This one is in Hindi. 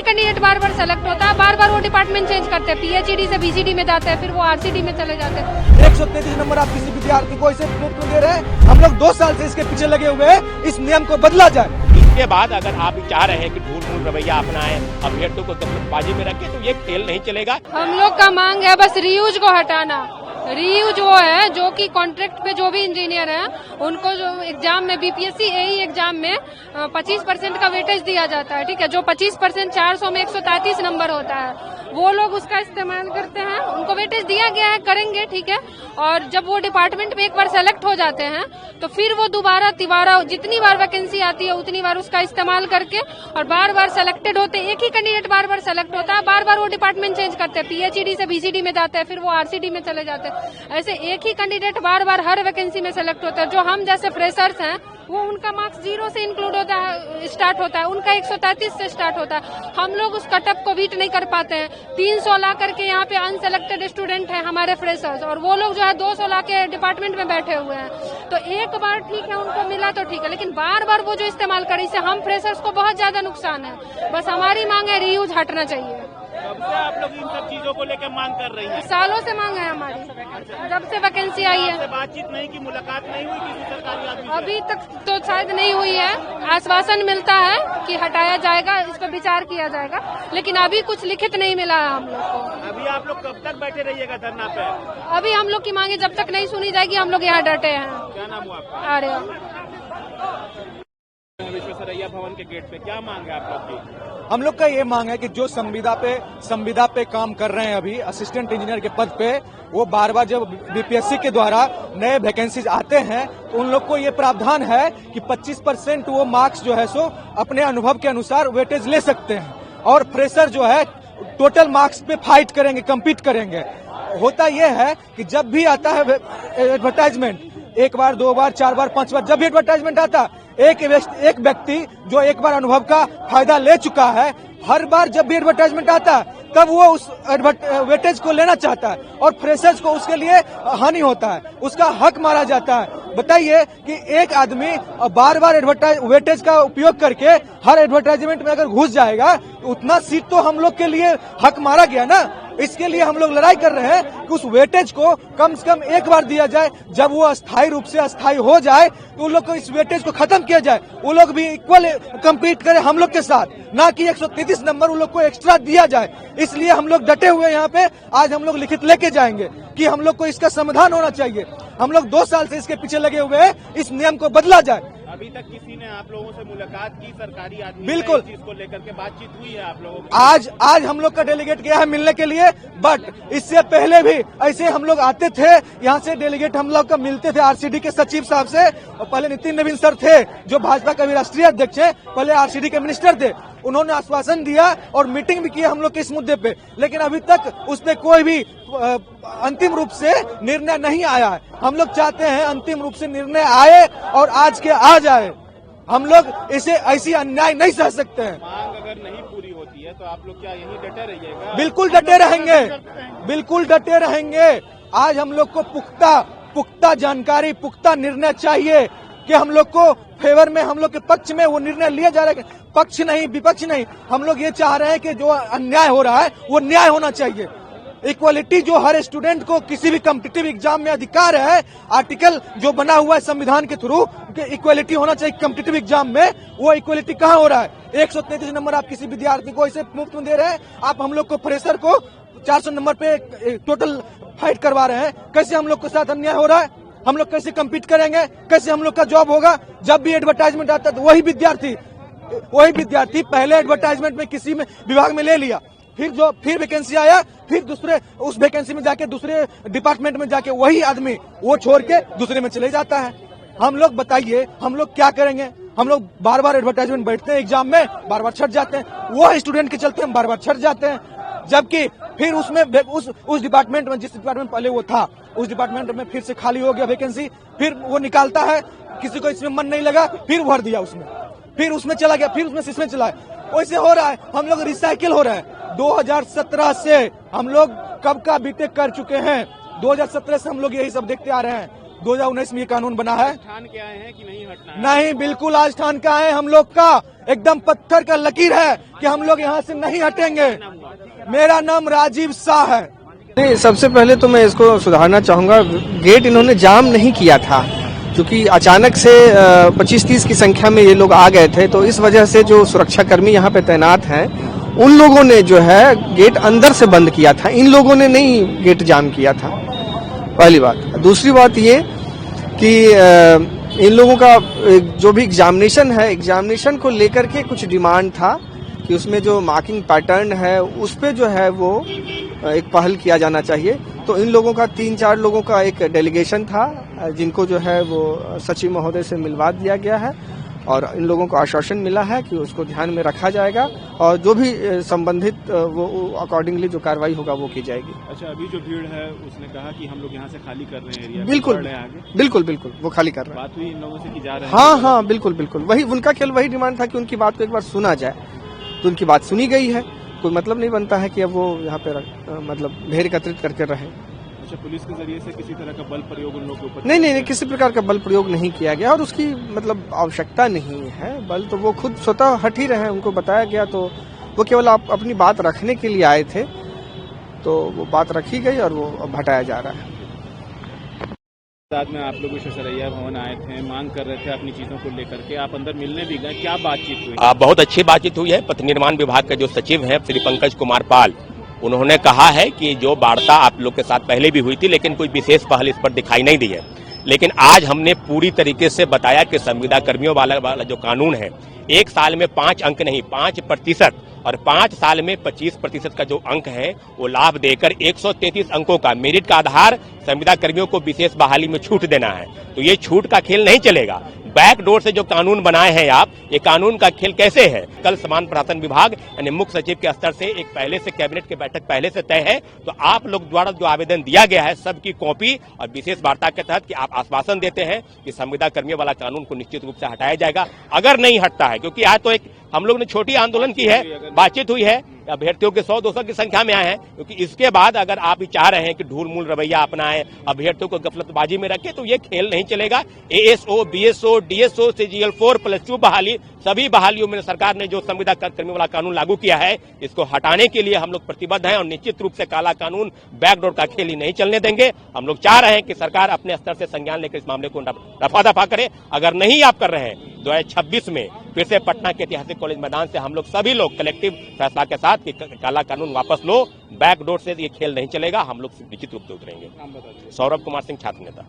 कैंडिडेट बार बार सेलेक्ट होता है, बार बार वो डिपार्टमेंट चेंज करते हैं, पीएचईडी से बीसीडी में जाते हैं, फिर वो आरसीडी में चले जाते हैं। 133 नंबर आप किसी विद्यार्थी को इसे मुफ्त में दे रहे हैं। हम लोग 2 साल से इसके पीछे लगे हुए हैं, इस नियम को बदला जाए। इसके बाद अगर आप चाह रहे हैं कि ढूल रवैया अपनाएं, अभ्यर्थियों को दखलबाजी में रखें, तो ये खेल नहीं चलेगा। हम लोग का मांग है बस रीयूज को हटाना। रीयूज वो है जो कि कॉन्ट्रैक्ट पे जो भी इंजीनियर हैं उनको जो एग्जाम में बीपीएससी एई एग्जाम में 25% का वेटेज दिया जाता है, ठीक है। जो 25% 400 में 133 नंबर होता है, वो लोग उसका इस्तेमाल करते हैं, उनको वेटेज दिया गया है, करेंगे, ठीक है। और जब वो डिपार्टमेंट में एक बार सेलेक्ट हो जाते हैं तो फिर वो दोबारा तिबारा जितनी बार वैकेंसी आती है उतनी बार उसका इस्तेमाल करके और बार बार सेलेक्टेड होते हैं। एक ही कैंडिडेट बार बार सेलेक्ट होता है, बार बार वो डिपार्टमेंट चेंज करते हैं, पीएचईडी से बीसीडी में जाते हैं, फिर वो आरसीडी में चले जाते हैं। ऐसे एक ही कैंडिडेट बार बार हर वैकेंसी में सेलेक्ट होता है। जो हम जैसे फ्रेशर्स हैं वो उनका मार्क्स 0 से इंक्लूड होता है, स्टार्ट होता है, उनका 133 से स्टार्ट होता है। हम लोग उस कटअप को बीट नहीं कर पाते हैं। 300 ला करके यहाँ पे अनसेलेक्टेड स्टूडेंट हैं हमारे फ्रेशर्स, और वो लोग जो है 200 ला के डिपार्टमेंट में बैठे हुए हैं। तो एक बार ठीक है उनको मिला तो ठीक है, लेकिन बार बार वो जो इस्तेमाल करे, इससे हम फ्रेशर्स को बहुत ज्यादा नुकसान है। बस हमारी मांग है रीयूज हटना चाहिए। कब से आप लोग इन सब चीजों को लेकर मांग कर रही हैं? सालों से मांग है हमारी, जब से वैकेंसी आई है। बातचीत नहीं की, मुलाकात नहीं हुई किसी सरकारी आदमी से? अभी तक तो शायद नहीं हुई है। आश्वासन मिलता है कि हटाया जाएगा, इस पर विचार किया जाएगा, लेकिन अभी कुछ लिखित नहीं मिला है हम लोग को। अभी आप लोग कब तक बैठे रहिएगा धरना पे? अभी हम लोग की मांगे जब तक नहीं सुनी जाएगी हम लोग यहाँ डटे हैं। क्या नाम हुआ आपका? अरे विश्वेश्वरैया भवन के गेट पे क्या मांग है आप लोग की? हम लोग का ये मांग है कि जो संविदा पे काम कर रहे हैं अभी असिस्टेंट इंजीनियर के पद पे, वो बार बार जब बीपीएससी के द्वारा नए वैकेंसीज आते हैं तो उन लोग को ये प्रावधान है कि 25% वो मार्क्स जो है सो अपने अनुभव के अनुसार वेटेज ले सकते हैं, और फ्रेशर जो है टोटल मार्क्स पे फाइट करेंगे, कम्पीट करेंगे। होता यह है कि जब भी आता है एडवर्टाइजमेंट, 1 बार 2 बार 4 बार 5 बार जब भी एडवर्टाइजमेंट आता, एक व्यक्ति जो एक बार अनुभव का फायदा ले चुका है, हर बार जब भी एडवर्टाइजमेंट आता तब वो उस वेटेज को लेना चाहता है, और फ्रेशर्स को उसके लिए हानि होता है, उसका हक मारा जाता है। बताइए कि एक आदमी बार बार वेटेज का उपयोग करके हर एडवर्टाइजमेंट में अगर घुस जाएगा, उतना सीट तो हम लोग के लिए हक मारा गया ना। इसके लिए हम लोग लड़ाई कर रहे हैं कि उस वेटेज को कम से कम एक बार दिया जाए। जब वो अस्थायी रूप से अस्थायी हो जाए तो उन लोग को इस वेटेज को खत्म किया जाए, वो लोग भी इक्वल कम्पीट करें हम लोग के साथ, ना कि 133 नंबर उन लोग को एक्स्ट्रा दिया जाए। इसलिए हम लोग डटे हुए यहाँ पे, आज हम लोग लिखित लेके जाएंगे कि हम लोग को इसका समाधान होना चाहिए। हम लोग 2 साल से इसके पीछे लगे हुए हैं, इस नियम को बदला जाए। अभी तक किसी ने आप लोगों से मुलाकात की सरकारी आदमी? बिल्कुल, इस चीज को लेकर के बातचीत हुई है आप लोगों की? आज हम लोग का डेलीगेट गया है मिलने के लिए, बट इससे पहले भी ऐसे हम लोग आते थे, यहाँ से डेलीगेट हम लोग का मिलते थे आरसीडी के सचिव साहब से। और पहले नितिन नवीन सर थे जो भाजपा के भी राष्ट्रीय अध्यक्ष है, पहले आरसीडी के मिनिस्टर थे, उन्होंने आश्वासन दिया और मीटिंग भी किया हम लोग के इस मुद्दे पे, लेकिन अभी तक उस पे कोई भी अंतिम रूप से निर्णय नहीं आया है। हम लोग चाहते हैं अंतिम रूप से निर्णय आए और आज के आ जाए। हम लोग इसे ऐसी अन्याय नहीं सह सकते हैं। मांग अगर नहीं पूरी होती है तो आप लोग क्या यहीं डटे रहिएगा? बिल्कुल डटे रहेंगे, बिल्कुल डटे रहेंगे। आज हम लोग को पुख्ता जानकारी, पुख्ता निर्णय चाहिए कि हम लोग को फेवर में, हम लोग के पक्ष में वो निर्णय लिया जा रहा है। पक्ष नहीं, विपक्ष नहीं, हम लोग ये चाह रहे हैं कि जो अन्याय हो रहा है वो न्याय होना चाहिए। इक्वालिटी जो हर स्टूडेंट को किसी भी कॉम्पिटिटिव एग्जाम में अधिकार है, आर्टिकल जो बना हुआ है संविधान के थ्रू इक्वालिटी होना चाहिए कॉम्पिटिटिव एग्जाम में, वो इक्वालिटी कहाँ हो रहा है? 133 नंबर आप किसी विद्यार्थी को इसे मुफ्त में दे रहे हैं, आप हम लोग को फ्रेशर को 400 नंबर पे टोटल फाइट करवा रहे हैं। कैसे हम लोग के साथ अन्याय हो रहा है? हम लोग कैसे कम्पीट करेंगे? कैसे हम लोग का जॉब होगा? जब भी एडवर्टाइजमेंट आता है तो वही विद्यार्थी पहले एडवर्टाइजमेंट में किसी में विभाग में ले लिया, फिर वैकेंसी आया, फिर दूसरे उस वैकेंसी में जाके दूसरे डिपार्टमेंट में जाके वही आदमी वो छोड़ के दूसरे में चले जाता है। हम लोग बताइए हम लोग क्या करेंगे? हम लोग बार बार एडवर्टाइजमेंट बैठते हैं एग्जाम में, बार बार छट जाते हैं, वो स्टूडेंट के चलते हम बार बार छट जाते हैं, जबकि फिर उसमें उस डिपार्टमेंट में, जिस डिपार्टमेंट पहले वो था, उस डिपार्टमेंट में फिर से खाली हो गया वैकेंसी, फिर वो निकालता है, किसी को इसमें मन नहीं लगा, फिर भर दिया उसमें, फिर उसमें चला गया, फिर उसमें इसमें चला है। वैसे हो रहा है, हम लोग रिसाइकिल हो रहा है। 2017 से हम लोग कब का बीटेक कर चुके हैं, 2017 से हम लोग यही सब देखते आ रहे हैं। 2019 में ये कानून बना है। ठान के आए हैं कि नहीं हटना है? नहीं, बिल्कुल आज ठान का है। हम लोग का एकदम पत्थर का लकीर है कि हम लोग यहाँ से नहीं हटेंगे। मेरा नाम राजीव शाह है। नहीं, सबसे पहले तो मैं इसको सुधारना चाहूंगा। गेट इन्होंने जाम नहीं किया था, क्योंकि अचानक से 25-30 की संख्या में ये लोग आ गए थे, तो इस वजह से जो सुरक्षाकर्मी यहाँ पे तैनात हैं उन लोगों ने जो है गेट अंदर से बंद किया था, इन लोगों ने नहीं गेट जाम किया था, पहली बात। दूसरी बात ये कि इन लोगों का जो भी एग्जामिनेशन है, एग्जामिनेशन को लेकर के कुछ डिमांड था कि उसमें जो मार्किंग पैटर्न है उस पे जो है वो एक पहल किया जाना चाहिए। तो इन लोगों का 3-4 लोगों का एक डेलीगेशन था, जिनको जो है वो सचिव महोदय से मिलवा दिया गया है और इन लोगों को आश्वासन मिला है कि उसको ध्यान में रखा जाएगा और जो भी संबंधित वो अकॉर्डिंगली जो कार्रवाई होगा वो की जाएगी। अच्छा, अभी जो भीड़ है उसने कहा कि हम लोग यहाँ से खाली कर रहे हैं एरिया। बिल्कुल वो खाली कर रहे हैं। बात हुई इन लोगों से कि जा रहे हैं? हाँ, बिल्कुल वही उनका केवल वही डिमांड था कि उनकी बात को एक बार सुना जाए। तो उनकी बात सुनी गई है, कोई मतलब नहीं बनता है कि अब वो यहाँ पे मतलब भीड़ एकत्रित करके रहे। अच्छा, पुलिस के जरिए से किसी तरह का बल प्रयोग उन लोगों के ऊपर? नहीं, किसी प्रकार का बल प्रयोग नहीं किया गया और उसकी मतलब आवश्यकता नहीं है। बल तो वो खुद स्वतः हट ही रहे हैं, उनको बताया गया, तो वो केवल अपनी बात रखने के लिए आए थे, तो वो बात रखी गई और वो अब हटाया जा रहा है। साथ में आप लोग सरैया भवन आए थे, मांग कर रहे थे अपनी चीजों को लेकर के, आप अंदर मिलने भी गए, क्या बातचीत हुई? बहुत अच्छी बातचीत हुई है। पथ निर्माण विभाग के जो सचिव हैं श्री पंकज कुमार पाल, उन्होंने कहा है कि जो वार्ता आप लोग के साथ पहले भी हुई थी लेकिन कोई विशेष पहल इस पर दिखाई नहीं दी है, लेकिन आज हमने पूरी तरीके से बताया कि संविदा कर्मियों वाला जो कानून है, 1 साल में 5 अंक नहीं 5% और 5 साल में 25% का जो अंक है वो लाभ देकर 133 अंकों का मेरिट का आधार संविदा कर्मियों को विशेष बहाली में छूट देना है। तो ये छूट का खेल नहीं चलेगा। बैकडोर से जो कानून बनाए हैं आप, ये कानून का खेल कैसे है? कल समान प्रशासन विभाग यानी मुख्य सचिव के स्तर से एक पहले से कैबिनेट की बैठक पहले से तय है, तो आप लोग द्वारा जो आवेदन दिया गया है सबकी कॉपी और विशेष वार्ता के तहत कि आप आश्वासन देते हैं कि संविदा कर्मियों वाला कानून को निश्चित रूप से हटाया जाएगा। अगर नहीं हटता है, क्योंकि आज तो एक हम लोग ने छोटी आंदोलन की है, बातचीत हुई है, अभ्यर्थियों के 100-200 की संख्या में आए हैं, क्योंकि इसके बाद अगर आप ही चाह रहे हैं कि ढूल मूल रवैया अपनाएं, अभ्यर्थियों को गफलतबाजी में रखें, तो ये खेल नहीं चलेगा। एएसओ, बीएसओ, डीएसओ से GL4 + 2 बहाली, सभी बहालियों में सरकार ने जो संविदा कर्मियों वाला कानून लागू किया है, इसको हटाने के लिए हम लोग प्रतिबद्ध हैं और निश्चित रूप से काला कानून बैकडोर का खेल ही नहीं चलने देंगे। हम लोग चाह रहे हैं कि सरकार अपने स्तर से संज्ञान लेकर इस मामले को रफा दफा करे। अगर नहीं आप कर रहे हैं, 2026 में फिर से पटना के ऐतिहासिक कॉलेज मैदान से हम लोग सभी लोग कलेक्टिव फैसला के साथ कि काला कानून वापस लो, बैकडोर से ये खेल नहीं चलेगा, हम लोग निश्चित रूप से उतरेंगे। सौरभ कुमार सिंह, छात्र नेता।